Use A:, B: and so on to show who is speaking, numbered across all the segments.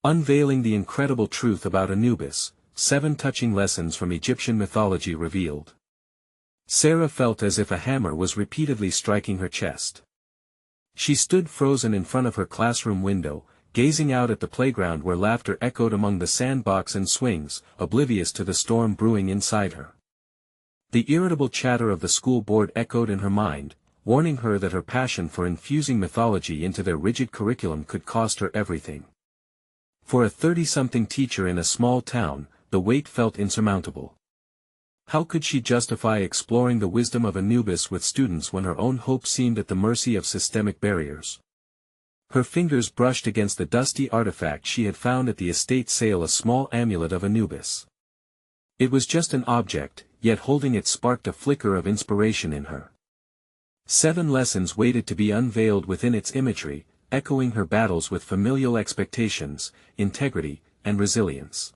A: Unveiling the incredible truth about Anubis, 7 touching lessons from Egyptian mythology revealed. Sarah felt as if a hammer was repeatedly striking her chest. She stood frozen in front of her classroom window, gazing out at the playground where laughter echoed among the sandbox and swings, oblivious to the storm brewing inside her. The irritable chatter of the school board echoed in her mind, warning her that her passion for infusing mythology into their rigid curriculum could cost her everything. For a 30-something teacher in a small town, the weight felt insurmountable. How could she justify exploring the wisdom of Anubis with students when her own hope seemed at the mercy of systemic barriers? Her fingers brushed against the dusty artifact she had found at the estate sale, a small amulet of Anubis. It was just an object, yet holding it sparked a flicker of inspiration in her. 7 lessons waited to be unveiled within its imagery, echoing her battles with familial expectations, integrity, and resilience.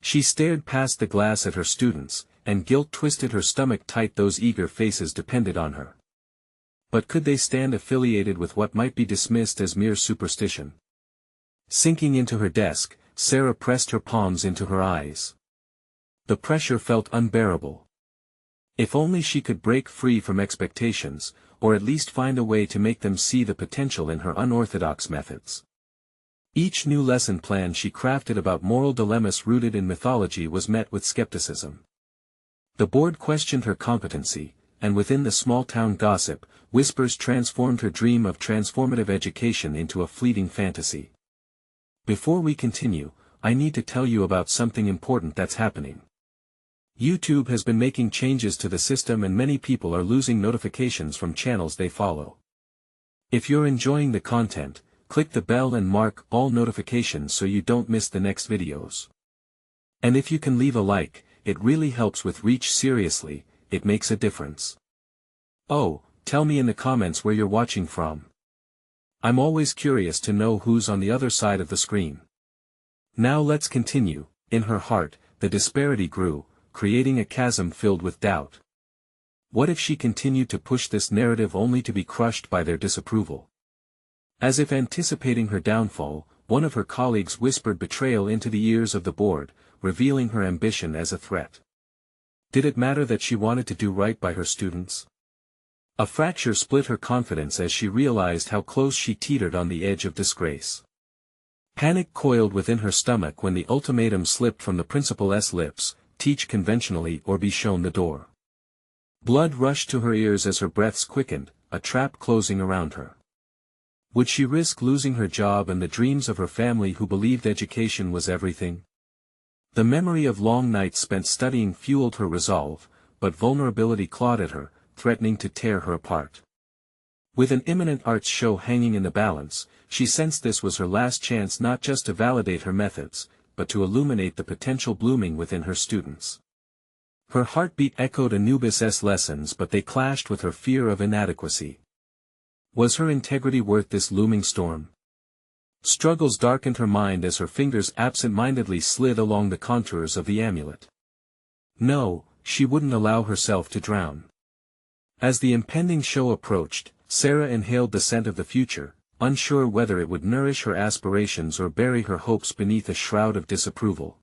A: She stared past the glass at her students, and guilt twisted her stomach tight. Those eager faces depended on her. But could they stand affiliated with what might be dismissed as mere superstition? Sinking into her desk, Sarah pressed her palms into her eyes. The pressure felt unbearable. If only she could break free from expectations, or at least find a way to make them see the potential in her unorthodox methods. Each new lesson plan she crafted about moral dilemmas rooted in mythology was met with skepticism. The board questioned her competency, and within the small-town gossip, whispers transformed her dream of transformative education into a fleeting fantasy. Before we continue, I need to tell you about something important that's happening. YouTube has been making changes to the system and many people are losing notifications from channels they follow. If you're enjoying the content, click the bell and mark all notifications so you don't miss the next videos. And if you can leave a like, it really helps with reach. Seriously, it makes a difference. Oh, tell me in the comments where you're watching from. I'm always curious to know who's on the other side of the screen. Now let's continue. In her heart, the disparity grew, creating a chasm filled with doubt. What if she continued to push this narrative only to be crushed by their disapproval? As if anticipating her downfall, one of her colleagues whispered betrayal into the ears of the board, revealing her ambition as a threat. Did it matter that she wanted to do right by her students? A fracture split her confidence as she realized how close she teetered on the edge of disgrace. Panic coiled within her stomach when the ultimatum slipped from the principal's lips: teach conventionally or be shown the door. Blood rushed to her ears as her breaths quickened, a trap closing around her. Would she risk losing her job and the dreams of her family who believed education was everything? The memory of long nights spent studying fueled her resolve, but vulnerability clawed at her, threatening to tear her apart. With an imminent arts show hanging in the balance, she sensed this was her last chance not just to validate her methods, but to illuminate the potential blooming within her students. Her heartbeat echoed Anubis' lessons, but they clashed with her fear of inadequacy. Was her integrity worth this looming storm? Struggles darkened her mind as her fingers absent-mindedly slid along the contours of the amulet. No, she wouldn't allow herself to drown. As the impending show approached, Sarah inhaled the scent of the future, unsure whether it would nourish her aspirations or bury her hopes beneath a shroud of disapproval.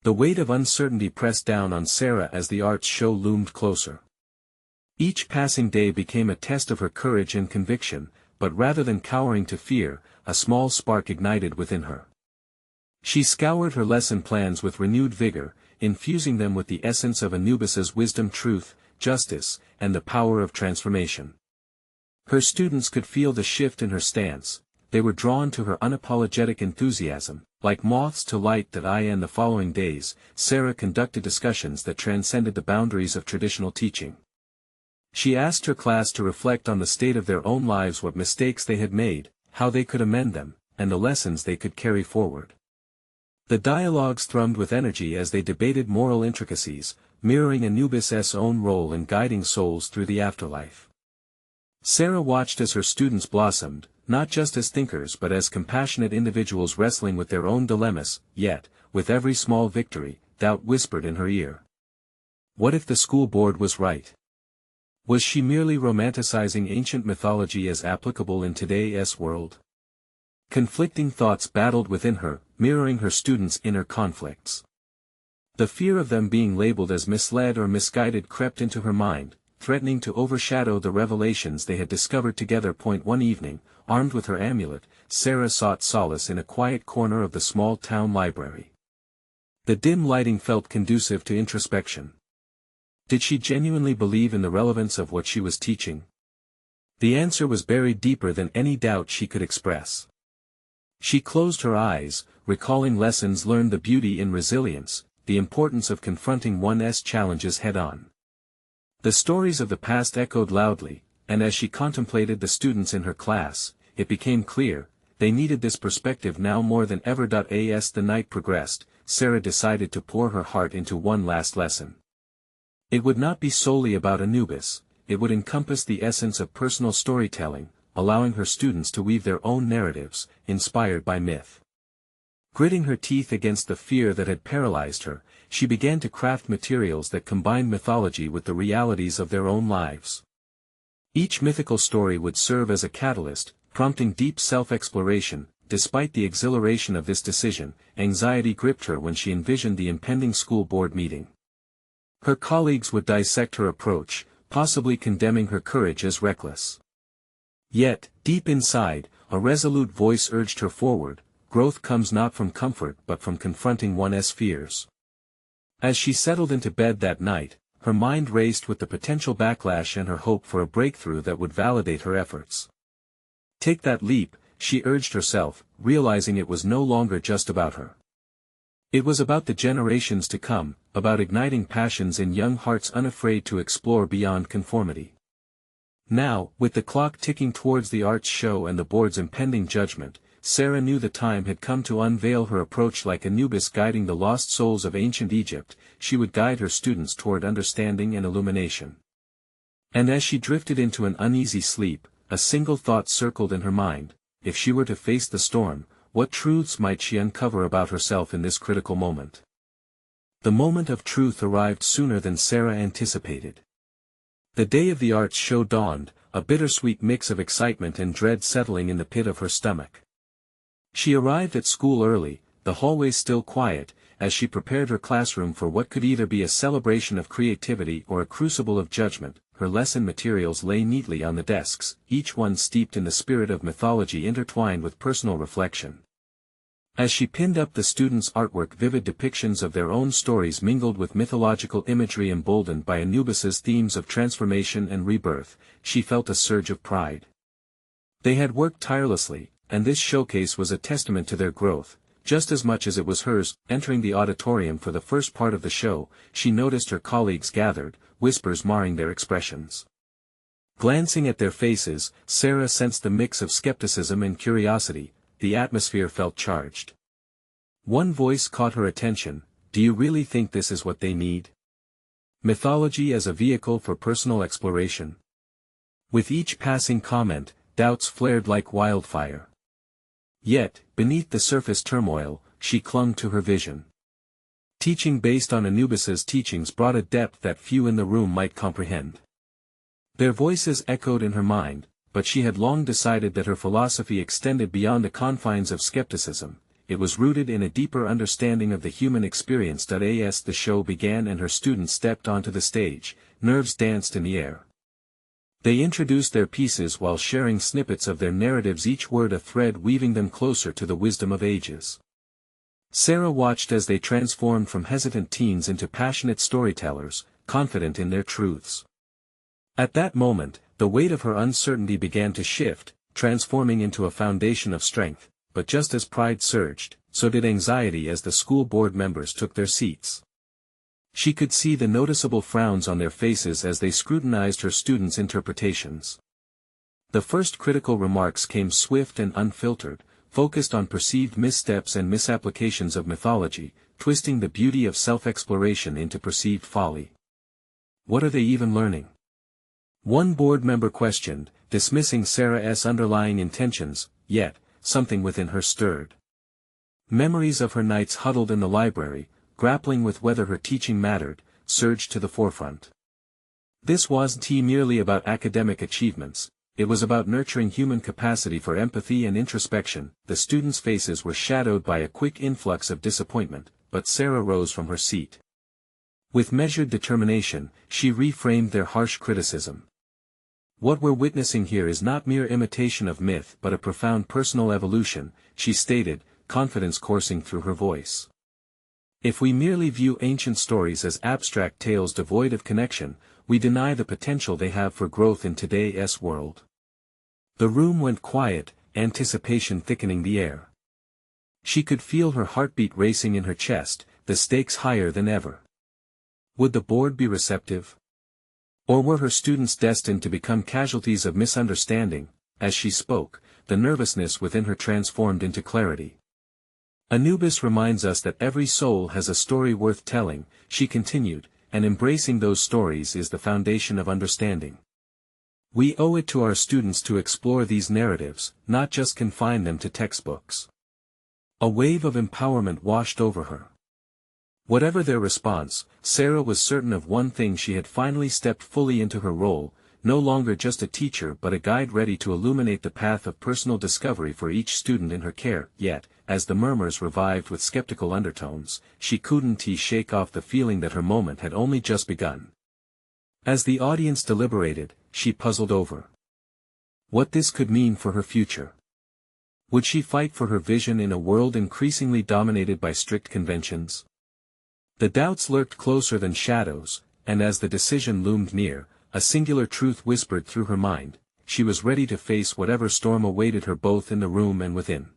A: The weight of uncertainty pressed down on Sarah as the arts show loomed closer. Each passing day became a test of her courage and conviction, but rather than cowering to fear, a small spark ignited within her. She scoured her lesson plans with renewed vigor, infusing them with the essence of Anubis' wisdom, truth, justice, and the power of transformation. Her students could feel the shift in her stance. They were drawn to her unapologetic enthusiasm, like moths to light. In the following days, Sarah conducted discussions that transcended the boundaries of traditional teaching. She asked her class to reflect on the state of their own lives, what mistakes they had made, how they could amend them, and the lessons they could carry forward. The dialogues thrummed with energy as they debated moral intricacies, mirroring Anubis' own role in guiding souls through the afterlife. Sarah watched as her students blossomed, not just as thinkers but as compassionate individuals wrestling with their own dilemmas. Yet, with every small victory, doubt whispered in her ear. What if the school board was right? Was she merely romanticizing ancient mythology as applicable in today's world? Conflicting thoughts battled within her, mirroring her students' inner conflicts. The fear of them being labeled as misled or misguided crept into her mind, threatening to overshadow the revelations they had discovered together. One evening, armed with her amulet, Sarah sought solace in a quiet corner of the small town library. The dim lighting felt conducive to introspection. Did she genuinely believe in the relevance of what she was teaching? The answer was buried deeper than any doubt she could express. She closed her eyes, recalling lessons learned, the beauty in resilience, the importance of confronting one's challenges head-on. The stories of the past echoed loudly, and as she contemplated the students in her class, it became clear, they needed this perspective now more than ever. As the night progressed, Sarah decided to pour her heart into one last lesson. It would not be solely about Anubis, it would encompass the essence of personal storytelling, allowing her students to weave their own narratives, inspired by myth. Gritting her teeth against the fear that had paralyzed her, she began to craft materials that combined mythology with the realities of their own lives. Each mythical story would serve as a catalyst, prompting deep self-exploration. Despite the exhilaration of this decision, anxiety gripped her when she envisioned the impending school board meeting. Her colleagues would dissect her approach, possibly condemning her courage as reckless. Yet, deep inside, a resolute voice urged her forward. Growth comes not from comfort but from confronting one's fears. As she settled into bed that night, her mind raced with the potential backlash and her hope for a breakthrough that would validate her efforts. Take that leap, she urged herself, realizing it was no longer just about her. It was about the generations to come, about igniting passions in young hearts unafraid to explore beyond conformity. Now, with the clock ticking towards the arts show and the board's impending judgment, Sarah knew the time had come to unveil her approach. Like Anubis guiding the lost souls of ancient Egypt, she would guide her students toward understanding and illumination. And as she drifted into an uneasy sleep, a single thought circled in her mind: if she were to face the storm, what truths might she uncover about herself in this critical moment? The moment of truth arrived sooner than Sarah anticipated. The day of the arts show dawned, a bittersweet mix of excitement and dread settling in the pit of her stomach. She arrived at school early, the hallways still quiet, as she prepared her classroom for what could either be a celebration of creativity or a crucible of judgment. Her lesson materials lay neatly on the desks, each one steeped in the spirit of mythology intertwined with personal reflection. As she pinned up the students' artwork, vivid depictions of their own stories mingled with mythological imagery emboldened by Anubis's themes of transformation and rebirth, she felt a surge of pride. They had worked tirelessly, and this showcase was a testament to their growth, just as much as it was hers. Entering the auditorium for the first part of the show, she noticed her colleagues gathered, whispers marring their expressions. Glancing at their faces, Sarah sensed the mix of skepticism and curiosity. The atmosphere felt charged. One voice caught her attention: "Do you really think this is what they need? Mythology as a vehicle for personal exploration?" With each passing comment, doubts flared like wildfire. Yet, beneath the surface turmoil, she clung to her vision. Teaching based on Anubis's teachings brought a depth that few in the room might comprehend. Their voices echoed in her mind, but she had long decided that her philosophy extended beyond the confines of skepticism. It was rooted in a deeper understanding of the human experience. As the show began and her students stepped onto the stage, nerves danced in the air. They introduced their pieces while sharing snippets of their narratives, each word a thread weaving them closer to the wisdom of ages. Sarah watched as they transformed from hesitant teens into passionate storytellers, confident in their truths. At that moment, the weight of her uncertainty began to shift, transforming into a foundation of strength. But just as pride surged, so did anxiety as the school board members took their seats. She could see the noticeable frowns on their faces as they scrutinized her students' interpretations. The first critical remarks came swift and unfiltered, focused on perceived missteps and misapplications of mythology, twisting the beauty of self-exploration into perceived folly. What are they even learning? One board member questioned, dismissing Sarah's underlying intentions, yet, something within her stirred. Memories of her nights huddled in the library, grappling with whether her teaching mattered, surged to the forefront. This wasn't merely about academic achievements, It was about nurturing human capacity for empathy and introspection. The students' faces were shadowed by a quick influx of disappointment, but Sarah rose from her seat. With measured determination, she reframed their harsh criticism. "What we're witnessing here is not mere imitation of myth but a profound personal evolution," she stated, confidence coursing through her voice. "If we merely view ancient stories as abstract tales devoid of connection, we deny the potential they have for growth in today's world." The room went quiet, anticipation thickening the air. She could feel her heartbeat racing in her chest, the stakes higher than ever. Would the board be receptive? Or were her students destined to become casualties of misunderstanding? As she spoke, the nervousness within her transformed into clarity. "Anubis reminds us that every soul has a story worth telling," she continued, "and embracing those stories is the foundation of understanding. We owe it to our students to explore these narratives, not just confine them to textbooks." A wave of empowerment washed over her. Whatever their response, Sarah was certain of one thing: she had finally stepped fully into her role, no longer just a teacher but a guide ready to illuminate the path of personal discovery for each student in her care. Yet, as the murmurs revived with skeptical undertones, she couldn't shake off the feeling that her moment had only just begun. As the audience deliberated, she puzzled over what this could mean for her future. Would she fight for her vision in a world increasingly dominated by strict conventions? The doubts lurked closer than shadows, and as the decision loomed near, a singular truth whispered through her mind: she was ready to face whatever storm awaited her both in the room and within.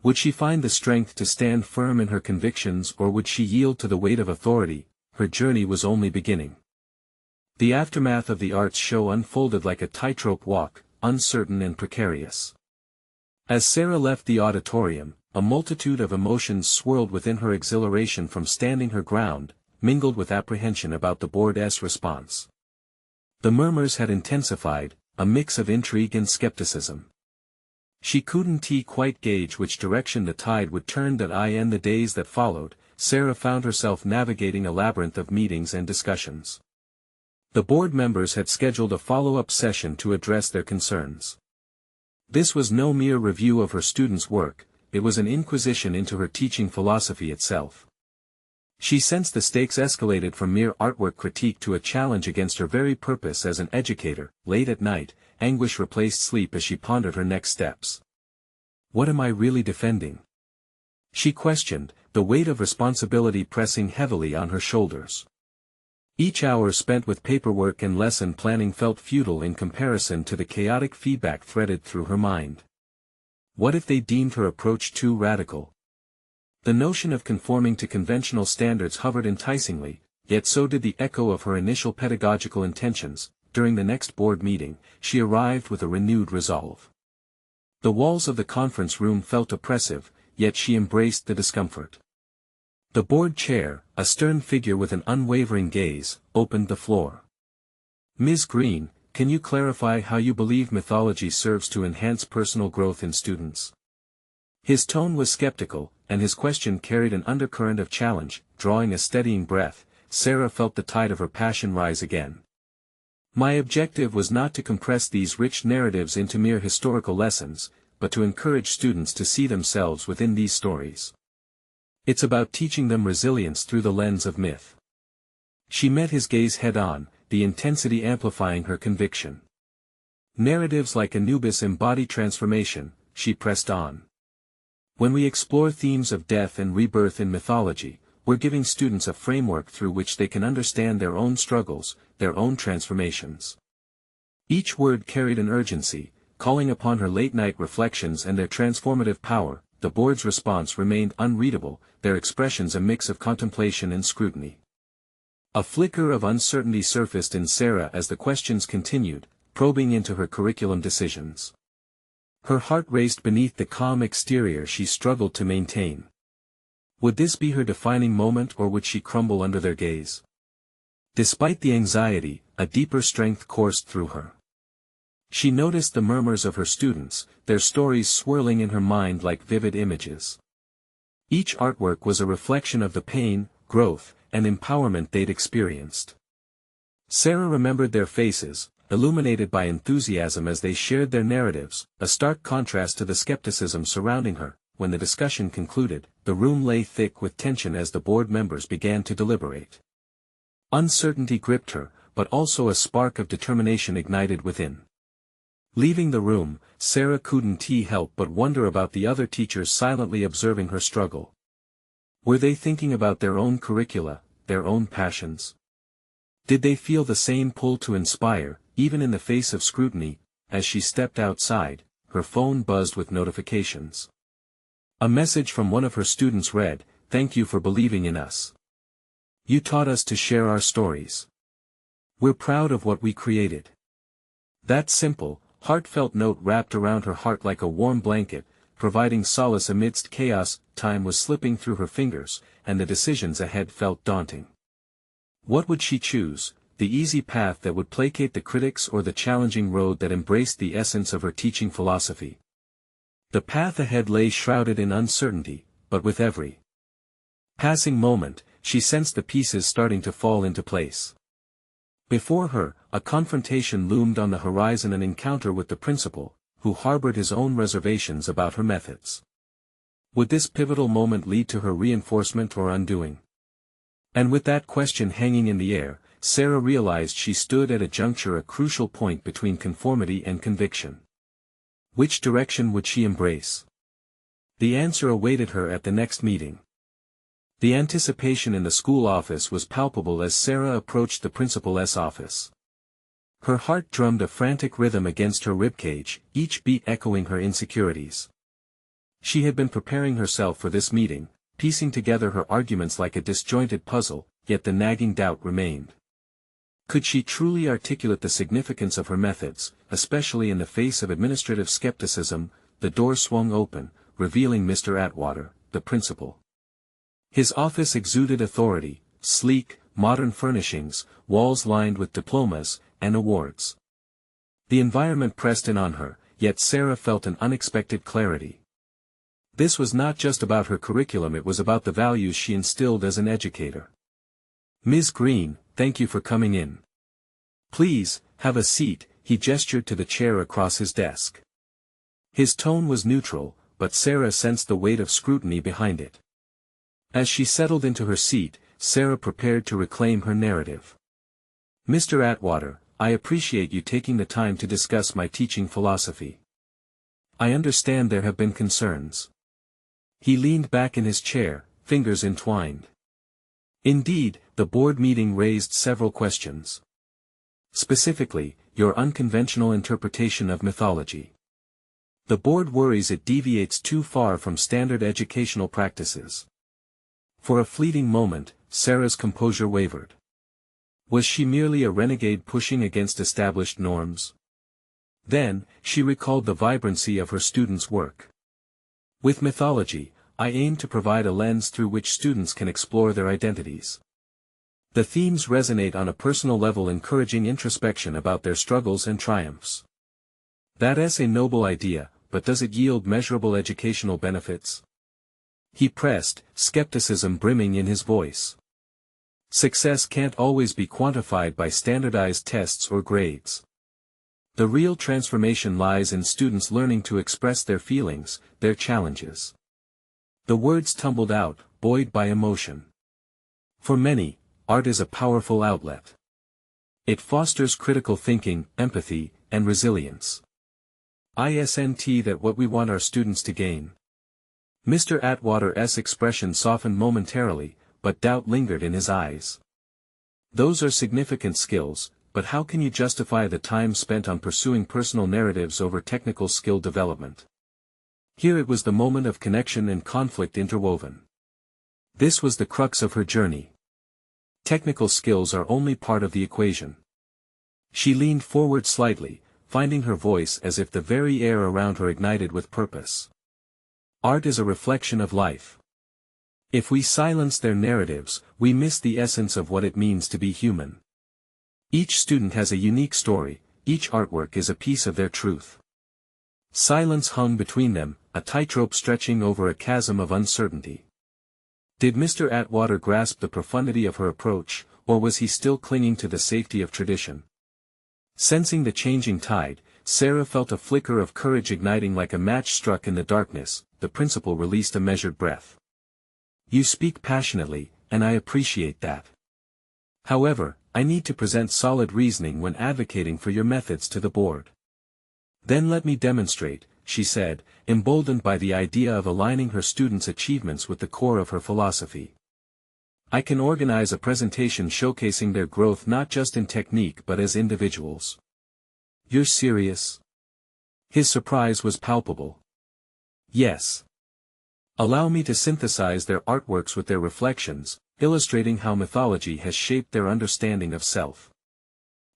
A: Would she find the strength to stand firm in her convictions, or would she yield to the weight of authority? Her journey was only beginning. The aftermath of the arts show unfolded like a tightrope walk, uncertain and precarious. As Sarah left the auditorium, a multitude of emotions swirled within her: exhilaration from standing her ground, mingled with apprehension about the board's response. The murmurs had intensified, a mix of intrigue and skepticism. She couldn't quite gauge which direction the tide would turn. In the days that followed, Sarah found herself navigating a labyrinth of meetings and discussions. The board members had scheduled a follow-up session to address their concerns. This was no mere review of her students' work, it was an inquisition into her teaching philosophy itself. She sensed the stakes escalated from mere artwork critique to a challenge against her very purpose as an educator. Late at night, anguish replaced sleep as she pondered her next steps. "What am I really defending?" she questioned, the weight of responsibility pressing heavily on her shoulders. Each hour spent with paperwork and lesson planning felt futile in comparison to the chaotic feedback threaded through her mind. What if they deemed her approach too radical? The notion of conforming to conventional standards hovered enticingly, yet so did the echo of her initial pedagogical intentions. During the next board meeting, she arrived with a renewed resolve. The walls of the conference room felt oppressive, yet she embraced the discomfort. The board chair, a stern figure with an unwavering gaze, opened the floor. "Ms. Green, can you clarify how you believe mythology serves to enhance personal growth in students?" His tone was skeptical, and his question carried an undercurrent of challenge. Drawing a steadying breath, Sarah felt the tide of her passion rise again. "My objective was not to compress these rich narratives into mere historical lessons, but to encourage students to see themselves within these stories. It's about teaching them resilience through the lens of myth." She met his gaze head-on, the intensity amplifying her conviction. "Narratives like Anubis embody transformation," she pressed on. "When we explore themes of death and rebirth in mythology, we're giving students a framework through which they can understand their own struggles, their own transformations." Each word carried an urgency, calling upon her late-night reflections and their transformative power. The board's response remained unreadable, their expressions a mix of contemplation and scrutiny. A flicker of uncertainty surfaced in Sarah as the questions continued, probing into her curriculum decisions. Her heart raced beneath the calm exterior she struggled to maintain. Would this be her defining moment, or would she crumble under their gaze? Despite the anxiety, a deeper strength coursed through her. She noticed the murmurs of her students, their stories swirling in her mind like vivid images. Each artwork was a reflection of the pain, growth, and empowerment they'd experienced. Sarah remembered their faces, illuminated by enthusiasm as they shared their narratives, a stark contrast to the skepticism surrounding her. When the discussion concluded, the room lay thick with tension as the board members began to deliberate. Uncertainty gripped her, but also a spark of determination ignited within. Leaving the room, Sarah couldn't help but wonder about the other teachers silently observing her struggle. Were they thinking about their own curricula, their own passions? Did they feel the same pull to inspire, even in the face of scrutiny? As she stepped outside, her phone buzzed with notifications. A message from one of her students read, "Thank you for believing in us. You taught us to share our stories. We're proud of what we created." That simple, heartfelt note wrapped around her heart like a warm blanket, providing solace amidst chaos. Time was slipping through her fingers, and the decisions ahead felt daunting. What would she choose, the easy path that would placate the critics or the challenging road that embraced the essence of her teaching philosophy? The path ahead lay shrouded in uncertainty, but with every passing moment, she sensed the pieces starting to fall into place. Before her, a confrontation loomed on the horizon, an encounter with the principal, who harbored his own reservations about her methods. Would this pivotal moment lead to her reinforcement or undoing? And with that question hanging in the air, Sarah realized she stood at a juncture, a crucial point between conformity and conviction. Which direction would she embrace? The answer awaited her at the next meeting. The anticipation in the school office was palpable as Sarah approached the principal's office. Her heart drummed a frantic rhythm against her ribcage, each beat echoing her insecurities. She had been preparing herself for this meeting, piecing together her arguments like a disjointed puzzle, yet the nagging doubt remained. Could she truly articulate the significance of her methods, especially in the face of administrative skepticism? The door swung open, revealing Mr. Atwater, the principal. His office exuded authority, sleek, modern furnishings, walls lined with diplomas and awards. The environment pressed in on her, yet Sarah felt an unexpected clarity. This was not just about her curriculum, it was about the values she instilled as an educator. "Ms. Green, thank you for coming in. Please, have a seat," he gestured to the chair across his desk. His tone was neutral, but Sarah sensed the weight of scrutiny behind it. As she settled into her seat, Sarah prepared to reclaim her narrative. "Mr. Atwater, I appreciate you taking the time to discuss my teaching philosophy. I understand there have been concerns." He leaned back in his chair, fingers entwined. Indeed, the board meeting raised several questions. Specifically, your unconventional interpretation of mythology. The board worries it deviates too far from standard educational practices. For a fleeting moment, Sarah's composure wavered. Was she merely a renegade pushing against established norms? Then, she recalled the vibrancy of her students' work. With mythology, I aim to provide a lens through which students can explore their identities. The themes resonate on a personal level, encouraging introspection about their struggles and triumphs. That's a noble idea, but does it yield measurable educational benefits? He pressed, skepticism brimming in his voice. Success can't always be quantified by standardized tests or grades. The real transformation lies in students learning to express their feelings, their challenges. The words tumbled out, buoyed by emotion. For many, art is a powerful outlet. It fosters critical thinking, empathy, and resilience. Isn't that what we want our students to gain? Mr. Atwater's expression softened momentarily, but doubt lingered in his eyes. Those are significant skills, but how can you justify the time spent on pursuing personal narratives over technical skill development? Here it was the moment of connection and conflict interwoven. This was the crux of her journey. Technical skills are only part of the equation. She leaned forward slightly, finding her voice as if the very air around her ignited with purpose. Art is a reflection of life. If we silence their narratives, we miss the essence of what it means to be human. Each student has a unique story, each artwork is a piece of their truth. Silence hung between them, a tightrope stretching over a chasm of uncertainty. Did Mr. Atwater grasp the profundity of her approach, or was he still clinging to the safety of tradition? Sensing the changing tide, Sarah felt a flicker of courage igniting like a match struck in the darkness. The principal released a measured breath. You speak passionately, and I appreciate that. However, I need to present solid reasoning when advocating for your methods to the board. Then let me demonstrate, she said, emboldened by the idea of aligning her students' achievements with the core of her philosophy. I can organize a presentation showcasing their growth not just in technique but as individuals. You're serious? His surprise was palpable. Yes. Allow me to synthesize their artworks with their reflections, illustrating how mythology has shaped their understanding of self.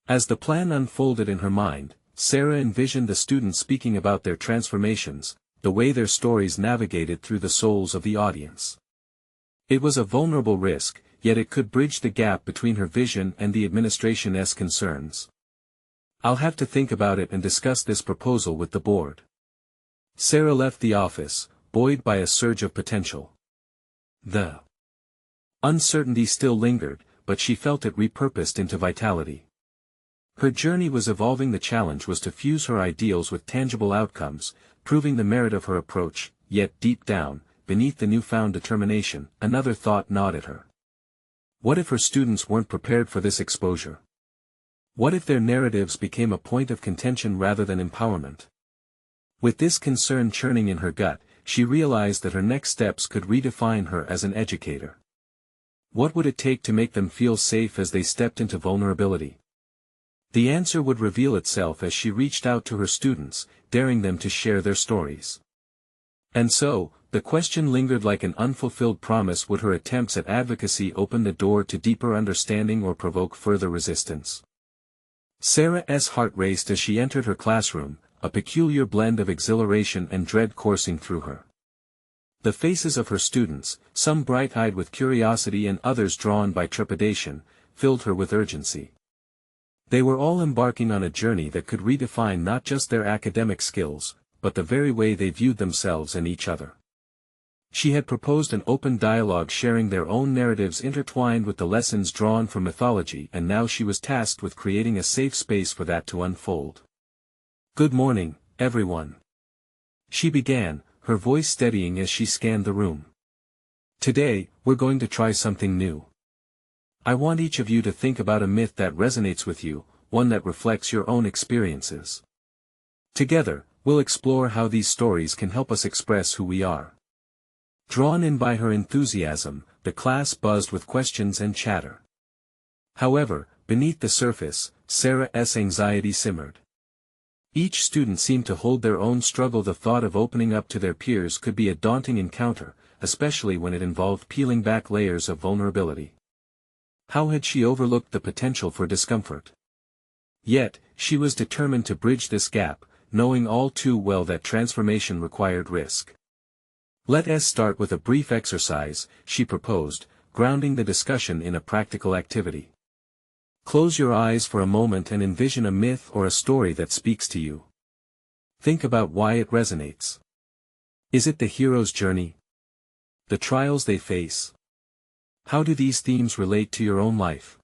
A: As the plan unfolded in her mind, Sarah envisioned the students speaking about their transformations, the way their stories navigated through the souls of the audience. It was a vulnerable risk, yet it could bridge the gap between her vision and the administration's concerns. I'll have to think about it and discuss this proposal with the board. Sarah left the office, buoyed by a surge of potential. The uncertainty still lingered, but she felt it repurposed into vitality. Her journey was evolving. The challenge was to fuse her ideals with tangible outcomes, proving the merit of her approach, yet deep down, beneath the newfound determination, another thought gnawed at her. What if her students weren't prepared for this exposure? What if their narratives became a point of contention rather than empowerment? With this concern churning in her gut, she realized that her next steps could redefine her as an educator. What would it take to make them feel safe as they stepped into vulnerability? The answer would reveal itself as she reached out to her students, daring them to share their stories. And so, the question lingered like an unfulfilled promise: would her attempts at advocacy open the door to deeper understanding or provoke further resistance? Sarah's heart raced as she entered her classroom, a peculiar blend of exhilaration and dread coursing through her. The faces of her students, some bright-eyed with curiosity and others drawn by trepidation, filled her with urgency. They were all embarking on a journey that could redefine not just their academic skills, but the very way they viewed themselves and each other. She had proposed an open dialogue sharing their own narratives intertwined with the lessons drawn from mythology, and now she was tasked with creating a safe space for that to unfold. Good morning, everyone. She began, her voice steadying as she scanned the room. Today, we're going to try something new. I want each of you to think about a myth that resonates with you, one that reflects your own experiences. Together, we'll explore how these stories can help us express who we are. Drawn in by her enthusiasm, the class buzzed with questions and chatter. However, beneath the surface, Sarah's anxiety simmered. Each student seemed to hold their own struggle. The thought of opening up to their peers could be a daunting encounter, especially when it involved peeling back layers of vulnerability. How had she overlooked the potential for discomfort? Yet, she was determined to bridge this gap, knowing all too well that transformation required risk. Let us start with a brief exercise, she proposed, grounding the discussion in a practical activity. Close your eyes for a moment and envision a myth or a story that speaks to you. Think about why it resonates. Is it the hero's journey? The trials they face? How do these themes relate to your own life?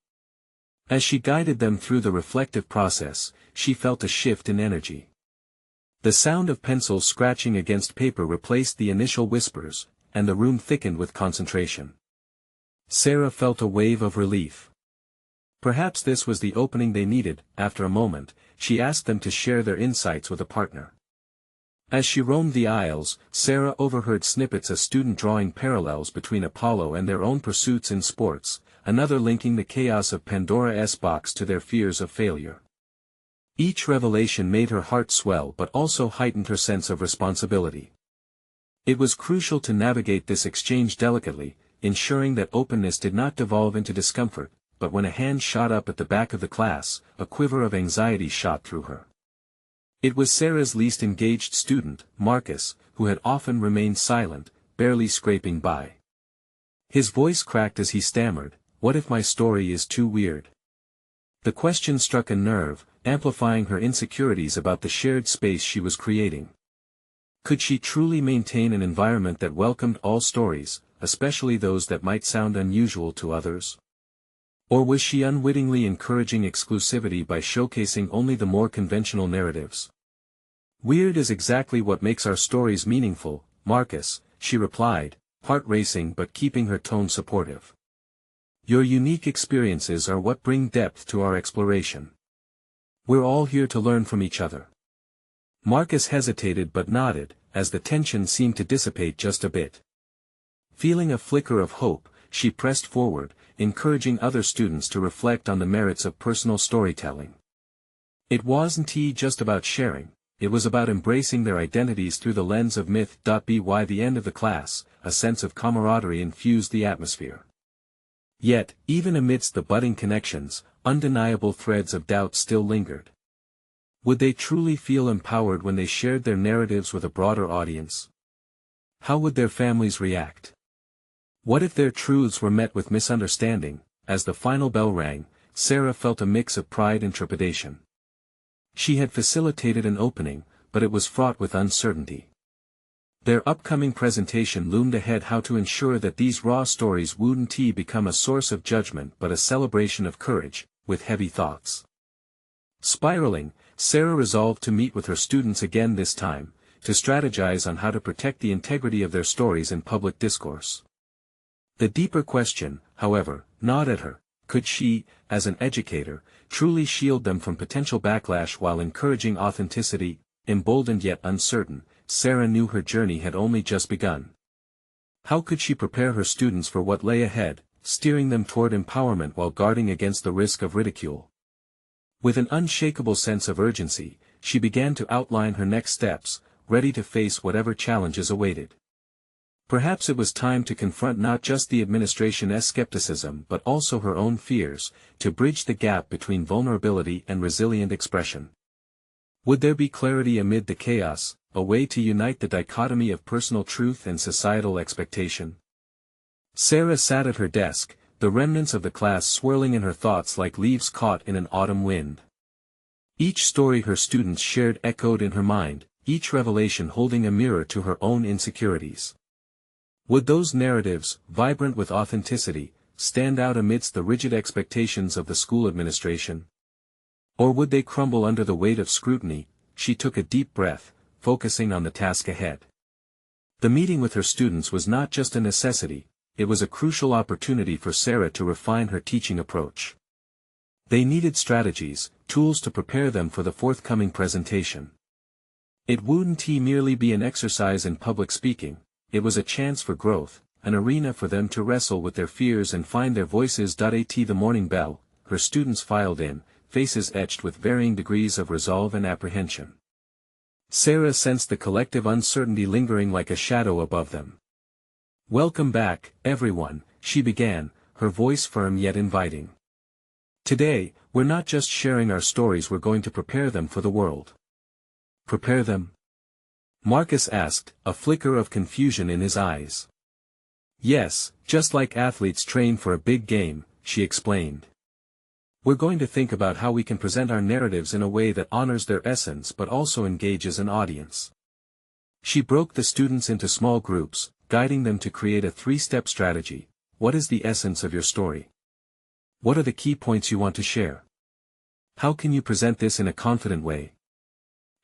A: As she guided them through the reflective process, she felt a shift in energy. The sound of pencils scratching against paper replaced the initial whispers, and the room thickened with concentration. Sarah felt a wave of relief. Perhaps this was the opening they needed. After a moment, she asked them to share their insights with a partner. As she roamed the aisles, Sarah overheard snippets: a student drawing parallels between Apollo and their own pursuits in sports, another linking the chaos of Pandora's box to their fears of failure. Each revelation made her heart swell but also heightened her sense of responsibility. It was crucial to navigate this exchange delicately, ensuring that openness did not devolve into discomfort. But when a hand shot up at the back of the class, a quiver of anxiety shot through her. It was Sarah's least engaged student, Marcus, who had often remained silent, barely scraping by. His voice cracked as he stammered, "What if my story is too weird?" The question struck a nerve, amplifying her insecurities about the shared space she was creating. Could she truly maintain an environment that welcomed all stories, especially those that might sound unusual to others? Or was she unwittingly encouraging exclusivity by showcasing only the more conventional narratives? Weird is exactly what makes our stories meaningful, Marcus, she replied, heart racing but keeping her tone supportive. Your unique experiences are what bring depth to our exploration. We're all here to learn from each other. Marcus hesitated but nodded, as the tension seemed to dissipate just a bit. Feeling a flicker of hope, she pressed forward, encouraging other students to reflect on the merits of personal storytelling. It wasn't just about sharing, it was about embracing their identities through the lens of myth. By the end of the class, a sense of camaraderie infused the atmosphere. Yet, even amidst the budding connections, undeniable threads of doubt still lingered. Would they truly feel empowered when they shared their narratives with a broader audience? How would their families react? What if their truths were met with misunderstanding? As the final bell rang, Sarah felt a mix of pride and trepidation. She had facilitated an opening, but it was fraught with uncertainty. Their upcoming presentation loomed ahead: how to ensure that these raw stories wouldn't become a source of judgment but a celebration of courage. With heavy thoughts spiraling, Sarah resolved to meet with her students again, this time, to strategize on how to protect the integrity of their stories in public discourse. The deeper question, however, gnawed at her: could she, as an educator, truly shield them from potential backlash while encouraging authenticity? Emboldened yet uncertain, Sarah knew her journey had only just begun. How could she prepare her students for what lay ahead, steering them toward empowerment while guarding against the risk of ridicule? With an unshakable sense of urgency, she began to outline her next steps, ready to face whatever challenges awaited. Perhaps it was time to confront not just the administration's skepticism but also her own fears, to bridge the gap between vulnerability and resilient expression. Would there be clarity amid the chaos, a way to unite the dichotomy of personal truth and societal expectation? Sarah sat at her desk, the remnants of the class swirling in her thoughts like leaves caught in an autumn wind. Each story her students shared echoed in her mind, each revelation holding a mirror to her own insecurities. Would those narratives, vibrant with authenticity, stand out amidst the rigid expectations of the school administration? Or would they crumble under the weight of scrutiny? She took a deep breath, focusing on the task ahead. The meeting with her students was not just a necessity, it was a crucial opportunity for Sarah to refine her teaching approach. They needed strategies, tools to prepare them for the forthcoming presentation. It wouldn't merely be an exercise in public speaking, it was a chance for growth, an arena for them to wrestle with their fears and find their voices. At the morning bell, her students filed in, faces etched with varying degrees of resolve and apprehension. Sarah sensed the collective uncertainty lingering like a shadow above them. "Welcome back, everyone," she began, her voice firm yet inviting. "Today, we're not just sharing our stories, we're going to prepare them for the world." "Prepare them?" Marcus asked, a flicker of confusion in his eyes. "Yes, just like athletes train for a big game," she explained. "We're going to think about how we can present our narratives in a way that honors their essence but also engages an audience." She broke the students into small groups, guiding them to create a three-step strategy. What is the essence of your story? What are the key points you want to share? How can you present this in a confident way?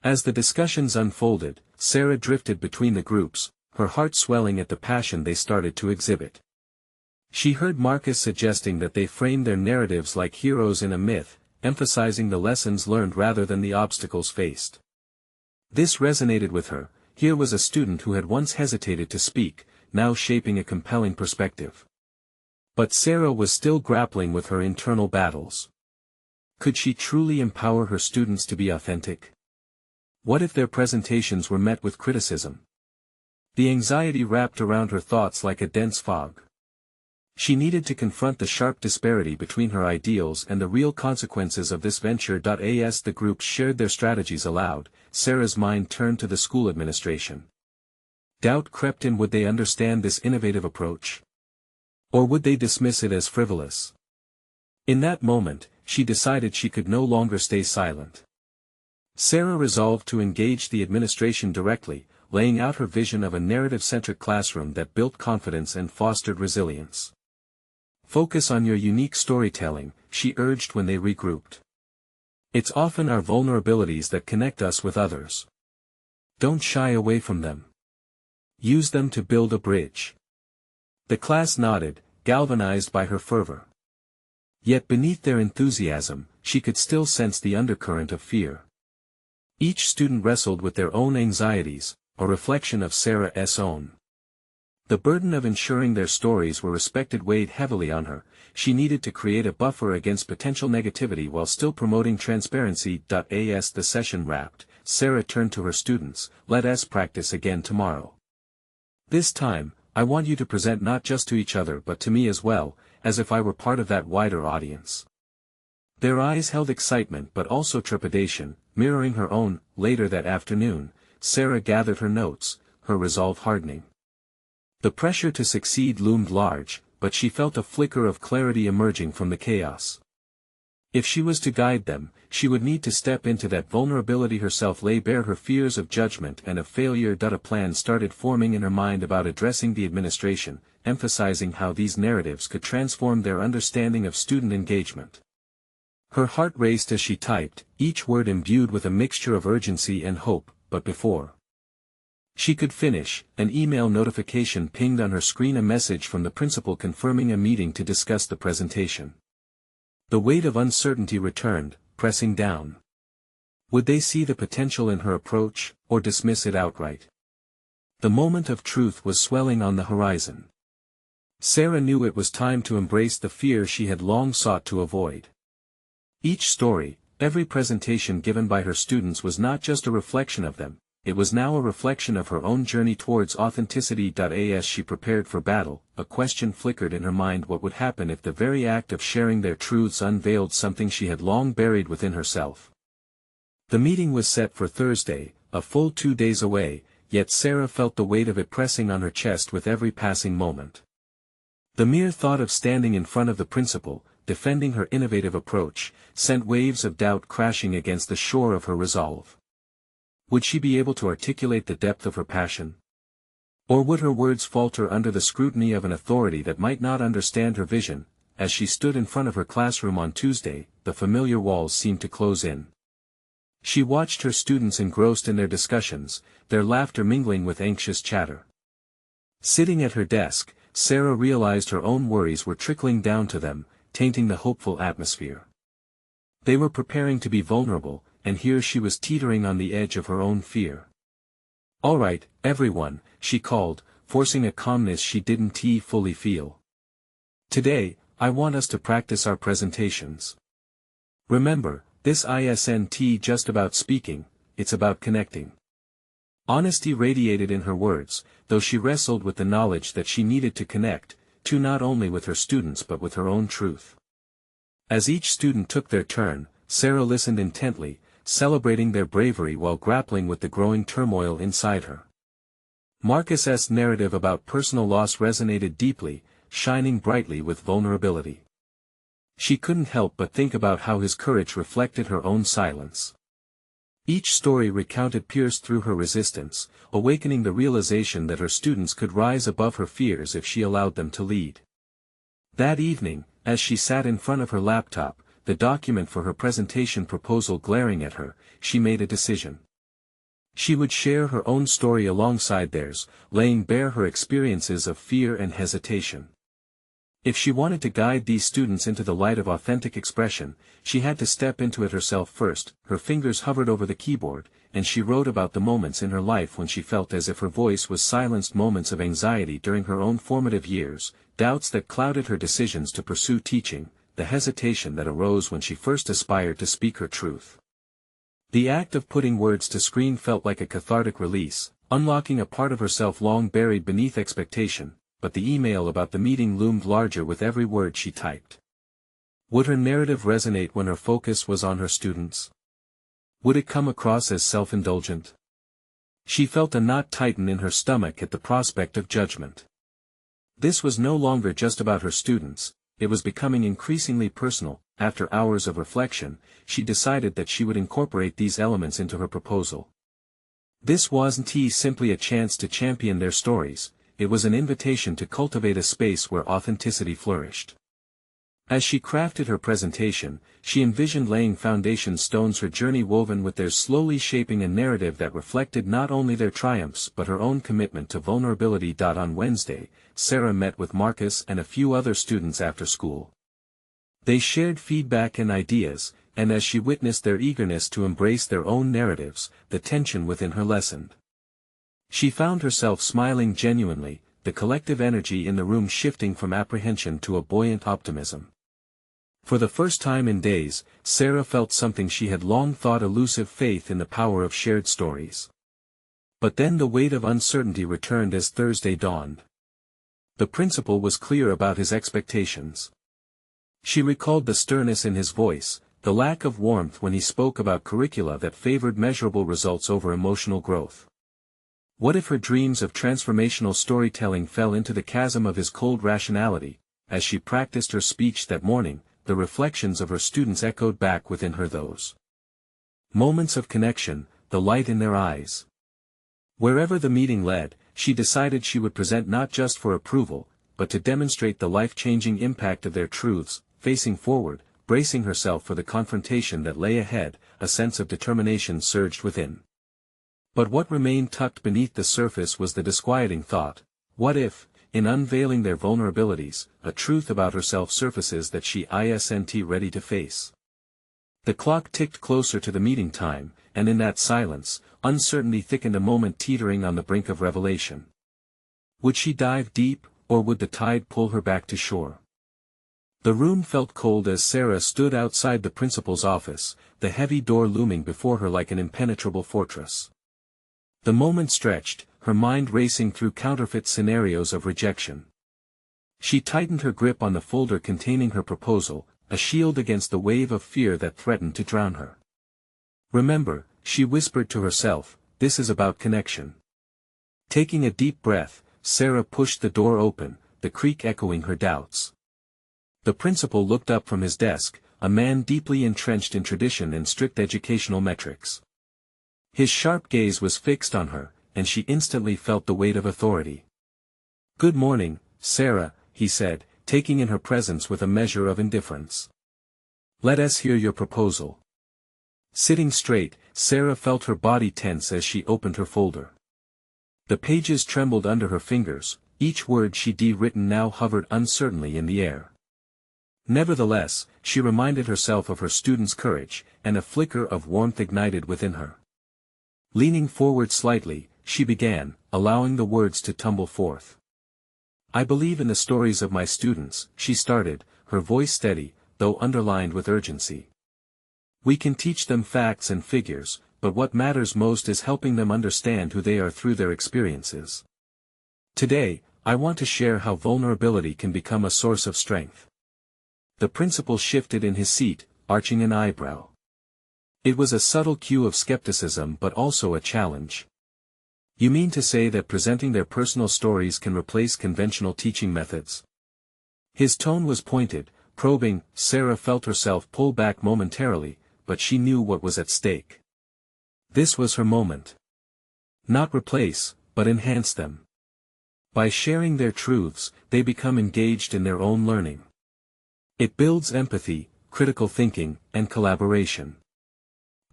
A: As the discussions unfolded, Sarah drifted between the groups, her heart swelling at the passion they started to exhibit. She heard Marcus suggesting that they frame their narratives like heroes in a myth, emphasizing the lessons learned rather than the obstacles faced. This resonated with her. Here was a student who had once hesitated to speak, now shaping a compelling perspective. But Sarah was still grappling with her internal battles. Could she truly empower her students to be authentic? What if their presentations were met with criticism? The anxiety wrapped around her thoughts like a dense fog. She needed to confront the sharp disparity between her ideals and the real consequences of this venture. As the groups shared their strategies aloud, Sarah's mind turned to the school administration. Doubt crept in: would they understand this innovative approach? Or would they dismiss it as frivolous? In that moment, she decided she could no longer stay silent. Sarah resolved to engage the administration directly, laying out her vision of a narrative-centric classroom that built confidence and fostered resilience. Focus on your unique storytelling, she urged when they regrouped. It's often our vulnerabilities that connect us with others. Don't shy away from them. Use them to build a bridge. The class nodded, galvanized by her fervor. Yet beneath their enthusiasm, she could still sense the undercurrent of fear. Each student wrestled with their own anxieties, a reflection of Sarah's own. The burden of ensuring their stories were respected weighed heavily on her. She needed to create a buffer against potential negativity while still promoting transparency. As the session wrapped, Sarah turned to her students. Let us practice again tomorrow. This time, I want you to present not just to each other but to me as well, as if I were part of that wider audience. Their eyes held excitement but also trepidation, mirroring her own. Later that afternoon, Sarah gathered her notes, her resolve hardening. The pressure to succeed loomed large, but she felt a flicker of clarity emerging from the chaos. If she was to guide them, she would need to step into that vulnerability herself, lay bare her fears of judgment and of failure. A plan started forming in her mind about addressing the administration, emphasizing how these narratives could transform their understanding of student engagement. Her heart raced as she typed, each word imbued with a mixture of urgency and hope, but before she could finish, an email notification pinged on her screen, a message from the principal confirming a meeting to discuss the presentation. The weight of uncertainty returned, pressing down. Would they see the potential in her approach, or dismiss it outright? The moment of truth was swelling on the horizon. Sarah knew it was time to embrace the fear she had long sought to avoid. Each story, every presentation given by her students was not just a reflection of them, it was now a reflection of her own journey towards authenticity. As she prepared for battle, a question flickered in her mind: what would happen if the very act of sharing their truths unveiled something she had long buried within herself? The meeting was set for Thursday, a full 2 days away, yet Sarah felt the weight of it pressing on her chest with every passing moment. The mere thought of standing in front of the principal, defending her innovative approach, sent waves of doubt crashing against the shore of her resolve. Would she be able to articulate the depth of her passion? Or would her words falter under the scrutiny of an authority that might not understand her vision? As she stood in front of her classroom on Tuesday, the familiar walls seemed to close in. She watched her students engrossed in their discussions, their laughter mingling with anxious chatter. Sitting at her desk, Sarah realized her own worries were trickling down to them, tainting the hopeful atmosphere. They were preparing to be vulnerable, and here she was teetering on the edge of her own fear. "All right, everyone," she called, forcing a calmness she didn't fully feel. "Today, I want us to practice our presentations. Remember, this isn't just about speaking, it's about connecting." Honesty radiated in her words, though she wrestled with the knowledge that she needed to connect, to not only with her students but with her own truth. As each student took their turn, Sarah listened intently, celebrating their bravery while grappling with the growing turmoil inside her. Marcus's narrative about personal loss resonated deeply, shining brightly with vulnerability. She couldn't help but think about how his courage reflected her own silence. Each story recounted pierced through her resistance, awakening the realization that her students could rise above her fears if she allowed them to lead. That evening, as she sat in front of her laptop, the document for her presentation proposal glaring at her, she made a decision. She would share her own story alongside theirs, laying bare her experiences of fear and hesitation. If she wanted to guide these students into the light of authentic expression, she had to step into it herself first. Her fingers hovered over the keyboard, and she wrote about the moments in her life when she felt as if her voice was silenced, moments of anxiety during her own formative years, doubts that clouded her decisions to pursue teaching, the hesitation that arose when she first aspired to speak her truth. The act of putting words to screen felt like a cathartic release, unlocking a part of herself long buried beneath expectation, but the email about the meeting loomed larger with every word she typed. Would her narrative resonate when her focus was on her students? Would it come across as self-indulgent? She felt a knot tighten in her stomach at the prospect of judgment. This was no longer just about her students, it was becoming increasingly personal. After hours of reflection, she decided that she would incorporate these elements into her proposal. This wasn't simply a chance to champion their stories, it was an invitation to cultivate a space where authenticity flourished. As she crafted her presentation, she envisioned laying foundation stones her journey woven with theirs, slowly shaping a narrative that reflected not only their triumphs but her own commitment to vulnerability. On Wednesday, Sarah met with Marcus and a few other students after school. They shared feedback and ideas, and as she witnessed their eagerness to embrace their own narratives, the tension within her lessened. She found herself smiling genuinely, the collective energy in the room shifting from apprehension to a buoyant optimism. For the first time in days, Sarah felt something she had long thought elusive: faith in the power of shared stories. But then the weight of uncertainty returned as Thursday dawned. The principal was clear about his expectations. She recalled the sternness in his voice, the lack of warmth when he spoke about curricula that favored measurable results over emotional growth. What if her dreams of transformational storytelling fell into the chasm of his cold rationality? As she practiced her speech that morning, the reflections of her students echoed back within her, those moments of connection, the light in their eyes. Wherever the meeting led, she decided she would present not just for approval, but to demonstrate the life-changing impact of their truths. Facing forward, bracing herself for the confrontation that lay ahead, a sense of determination surged within. But what remained tucked beneath the surface was the disquieting thought: what if, in unveiling their vulnerabilities, a truth about herself surfaces that she isn't ready to face? The clock ticked closer to the meeting time, and in that silence, uncertainty thickened, a moment teetering on the brink of revelation. Would she dive deep, or would the tide pull her back to shore? The room felt cold as Sarah stood outside the principal's office, the heavy door looming before her like an impenetrable fortress. The moment stretched, her mind racing through counterfeit scenarios of rejection. She tightened her grip on the folder containing her proposal, a shield against the wave of fear that threatened to drown her. Remember, she whispered to herself, this is about connection. Taking a deep breath, Sarah pushed the door open, the creak echoing her doubts. The principal looked up from his desk, a man deeply entrenched in tradition and strict educational metrics. His sharp gaze was fixed on her, and she instantly felt the weight of authority. "Good morning, Sarah," he said, taking in her presence with a measure of indifference. "Let us hear your proposal." Sitting straight, Sarah felt her body tense as she opened her folder. The pages trembled under her fingers, each word she'd written now hovered uncertainly in the air. Nevertheless, she reminded herself of her students' courage, and a flicker of warmth ignited within her. Leaning forward slightly, she began, allowing the words to tumble forth. "I believe in the stories of my students," she started, her voice steady, though underlined with urgency. "We can teach them facts and figures, but what matters most is helping them understand who they are through their experiences. Today, I want to share how vulnerability can become a source of strength." The principal shifted in his seat, arching an eyebrow. It was a subtle cue of skepticism but also a challenge. "You mean to say that presenting their personal stories can replace conventional teaching methods?" His tone was pointed, probing. Sarah felt herself pull back momentarily, but she knew what was at stake. This was her moment. Not replace, but enhance them. By sharing their truths, they become engaged in their own learning. It builds empathy, critical thinking, and collaboration.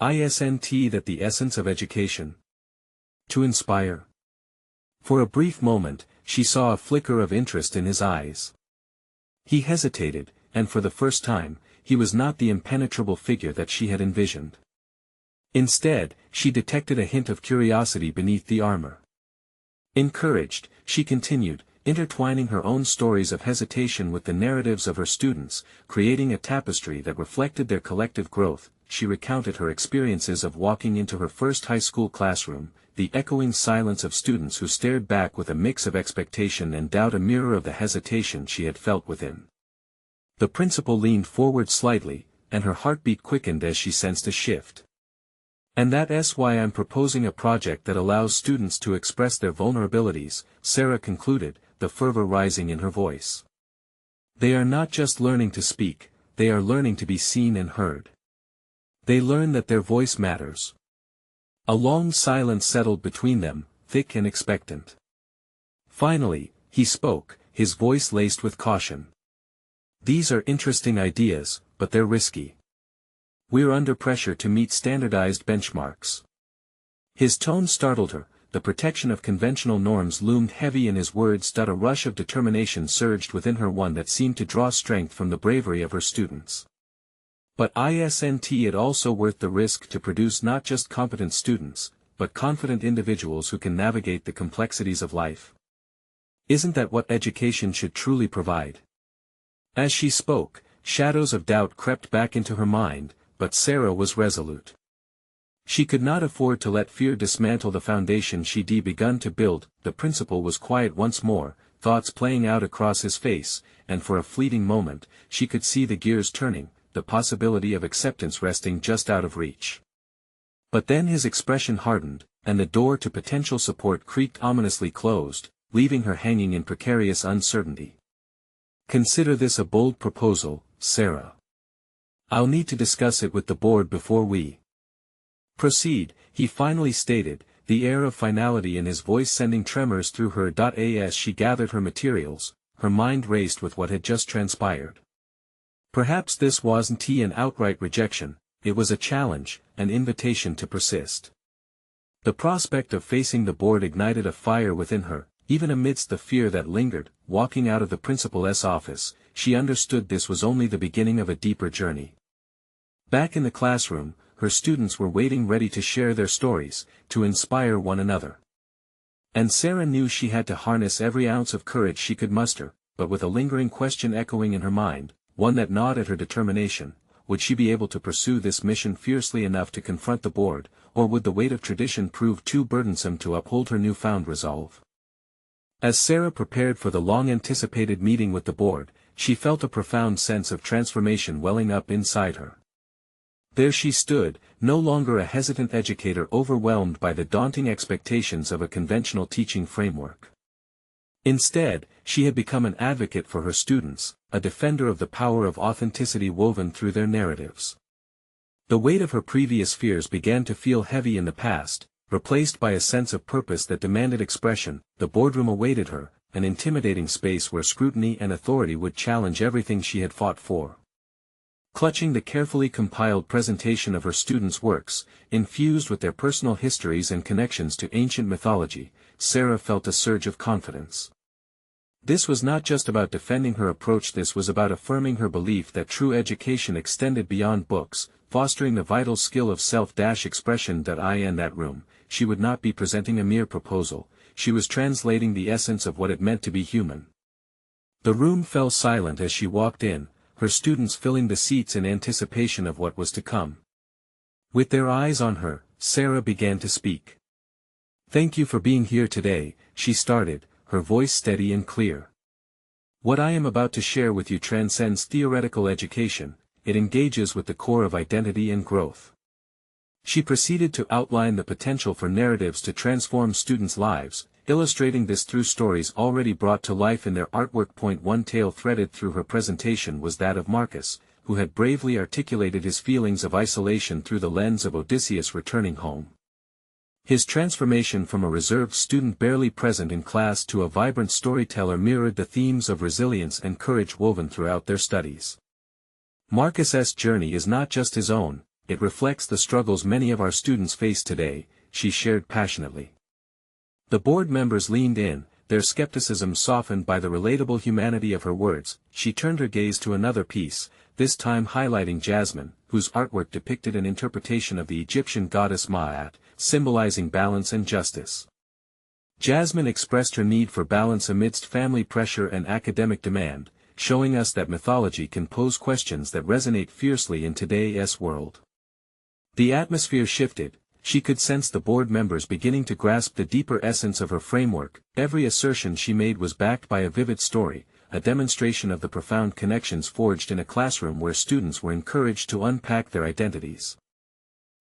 A: Isn't that the essence of education? To inspire. For a brief moment, she saw a flicker of interest in his eyes. He hesitated, and for the first time, he was not the impenetrable figure that she had envisioned. Instead, she detected a hint of curiosity beneath the armor. Encouraged, she continued, intertwining her own stories of hesitation with the narratives of her students, creating a tapestry that reflected their collective growth. She recounted her experiences of walking into her first high school classroom, the echoing silence of students who stared back with a mix of expectation and doubt, a mirror of the hesitation she had felt within. The principal leaned forward slightly, and her heartbeat quickened as she sensed a shift. "And that's why I'm proposing a project that allows students to express their vulnerabilities," Sarah concluded, the fervor rising in her voice. "They are not just learning to speak, they are learning to be seen and heard. They learn that their voice matters." A long silence settled between them, thick and expectant. Finally, he spoke, his voice laced with caution. These are interesting ideas, but they're risky. We're under pressure to meet standardized benchmarks. His tone startled her, the protection of conventional norms loomed heavy in his words. A rush of determination surged within her, one that seemed to draw strength from the bravery of her students. But isn't it also worth the risk to produce not just competent students, but confident individuals who can navigate the complexities of life? Isn't that what education should truly provide? As she spoke, shadows of doubt crept back into her mind, but Sarah was resolute. She could not afford to let fear dismantle the foundation she'd begun to build. The principal was quiet once more, thoughts playing out across his face, and for a fleeting moment, she could see the gears turning, the possibility of acceptance resting just out of reach. But then his expression hardened, and the door to potential support creaked ominously closed, leaving her hanging in precarious uncertainty. Consider this a bold proposal, Sarah. I'll need to discuss it with the board before we proceed, he finally stated, the air of finality in his voice sending tremors through her. As she gathered her materials, her mind raced with what had just transpired. Perhaps this wasn't an outright rejection, it was a challenge, an invitation to persist. The prospect of facing the board ignited a fire within her, even amidst the fear that lingered. Walking out of the principal's office, she understood this was only the beginning of a deeper journey. Back in the classroom, her students were waiting ready to share their stories, to inspire one another. And Sarah knew she had to harness every ounce of courage she could muster, but with a lingering question echoing in her mind, one that gnawed at her determination: would she be able to pursue this mission fiercely enough to confront the board, or would the weight of tradition prove too burdensome to uphold her newfound resolve? As Sarah prepared for the long-anticipated meeting with the board, she felt a profound sense of transformation welling up inside her. There she stood, no longer a hesitant educator overwhelmed by the daunting expectations of a conventional teaching framework. Instead, she had become an advocate for her students, a defender of the power of authenticity woven through their narratives. The weight of her previous fears began to feel heavy in the past, replaced by a sense of purpose that demanded expression. The boardroom awaited her, an intimidating space where scrutiny and authority would challenge everything she had fought for. Clutching the carefully compiled presentation of her students' works, infused with their personal histories and connections to ancient mythology, Sarah felt a surge of confidence. This was not just about defending her approach, this was about affirming her belief that true education extended beyond books, fostering the vital skill of self-expression. In that room, she would not be presenting a mere proposal, she was translating the essence of what it meant to be human. The room fell silent as she walked in, her students filling the seats in anticipation of what was to come. With their eyes on her, Sarah began to speak. "Thank you for being here today," she started, her voice steady and clear. "What I am about to share with you transcends theoretical education, it engages with the core of identity and growth." She proceeded to outline the potential for narratives to transform students' lives, illustrating this through stories already brought to life in their artwork. One tale threaded through her presentation was that of Marcus, who had bravely articulated his feelings of isolation through the lens of Odysseus returning home. His transformation from a reserved student barely present in class to a vibrant storyteller mirrored the themes of resilience and courage woven throughout their studies. Marcus's journey is not just his own, it reflects the struggles many of our students face today, she shared passionately. The board members leaned in, their skepticism softened by the relatable humanity of her words. She turned her gaze to another piece, this time highlighting Jasmine, whose artwork depicted an interpretation of the Egyptian goddess Ma'at, symbolizing balance and justice. Jasmine expressed her need for balance amidst family pressure and academic demand, showing us that mythology can pose questions that resonate fiercely in today's world. The atmosphere shifted. She could sense the board members beginning to grasp the deeper essence of her framework. Every assertion she made was backed by a vivid story, a demonstration of the profound connections forged in a classroom where students were encouraged to unpack their identities.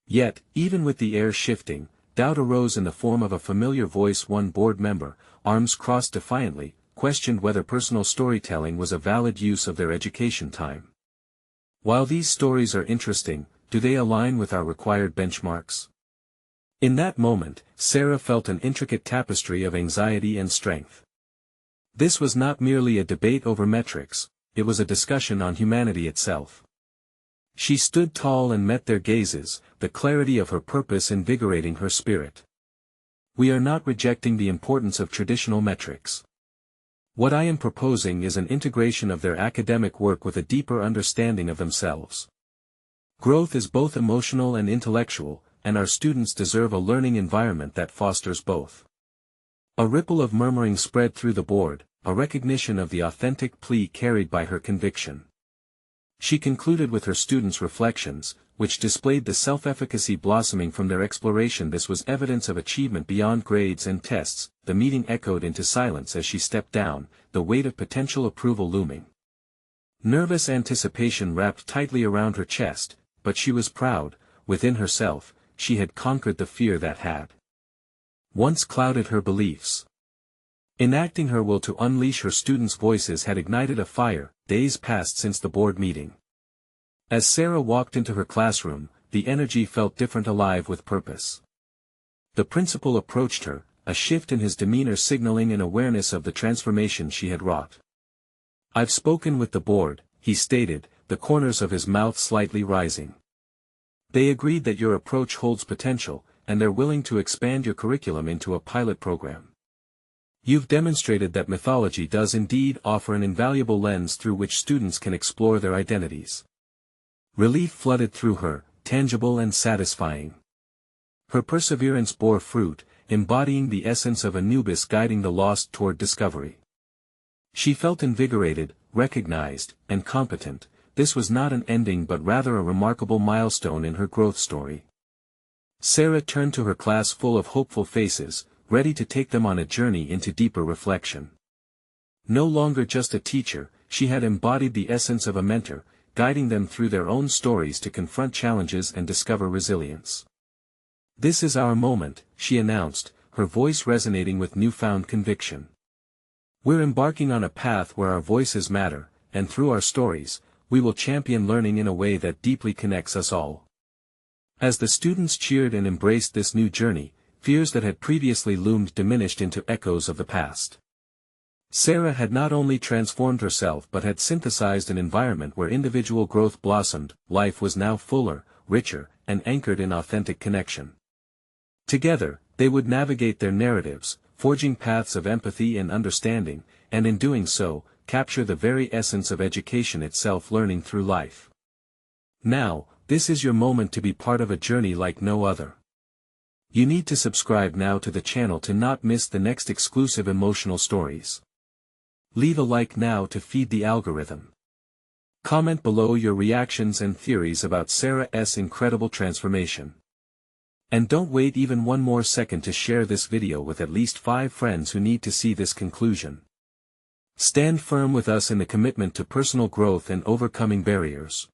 A: Yet, even with the air shifting, doubt arose in the form of a familiar voice. One board member, arms crossed defiantly, questioned whether personal storytelling was a valid use of their education time. While these stories are interesting, do they align with our required benchmarks? In that moment, Sarah felt an intricate tapestry of anxiety and strength. This was not merely a debate over metrics, it was a discussion on humanity itself. She stood tall and met their gazes, the clarity of her purpose invigorating her spirit. We are not rejecting the importance of traditional metrics. What I am proposing is an integration of their academic work with a deeper understanding of themselves. Growth is both emotional and intellectual, and our students deserve a learning environment that fosters both. A ripple of murmuring spread through the board, a recognition of the authentic plea carried by her conviction. She concluded with her students' reflections, which displayed the self-efficacy blossoming from their exploration. This was evidence of achievement beyond grades and tests. The meeting echoed into silence as she stepped down, the weight of potential approval looming. Nervous anticipation wrapped tightly around her chest, but she was proud. Within herself, she had conquered the fear that had once clouded her beliefs. Enacting her will to unleash her students' voices had ignited a fire. Days passed since the board meeting. As Sarah walked into her classroom, the energy felt different, alive with purpose. The principal approached her, a shift in his demeanor signaling an awareness of the transformation she had wrought. "I've spoken with the board," he stated, the corners of his mouth slightly rising. "They agreed that your approach holds potential, and they're willing to expand your curriculum into a pilot program. You've demonstrated that mythology does indeed offer an invaluable lens through which students can explore their identities." Relief flooded through her, tangible and satisfying. Her perseverance bore fruit, embodying the essence of Anubis guiding the lost toward discovery. She felt invigorated, recognized, and competent. This was not an ending but rather a remarkable milestone in her growth story. Sarah turned to her class full of hopeful faces, ready to take them on a journey into deeper reflection. No longer just a teacher, she had embodied the essence of a mentor, guiding them through their own stories to confront challenges and discover resilience. "This is our moment," she announced, her voice resonating with newfound conviction. "We're embarking on a path where our voices matter, and through our stories, we will champion learning in a way that deeply connects us all." As the students cheered and embraced this new journey, fears that had previously loomed diminished into echoes of the past. Sarah had not only transformed herself but had synthesized an environment where individual growth blossomed. Life was now fuller, richer, and anchored in authentic connection. Together, they would navigate their narratives, forging paths of empathy and understanding, and in doing so, capture the very essence of education itself, learning through life. Now, this is your moment to be part of a journey like no other. You need to subscribe now to the channel to not miss the next exclusive emotional stories. Leave a like now to feed the algorithm. Comment below your reactions and theories about Sarah's incredible transformation. And don't wait even one more second to share this video with at least 5 friends who need to see this conclusion. Stand firm with us in the commitment to personal growth and overcoming barriers.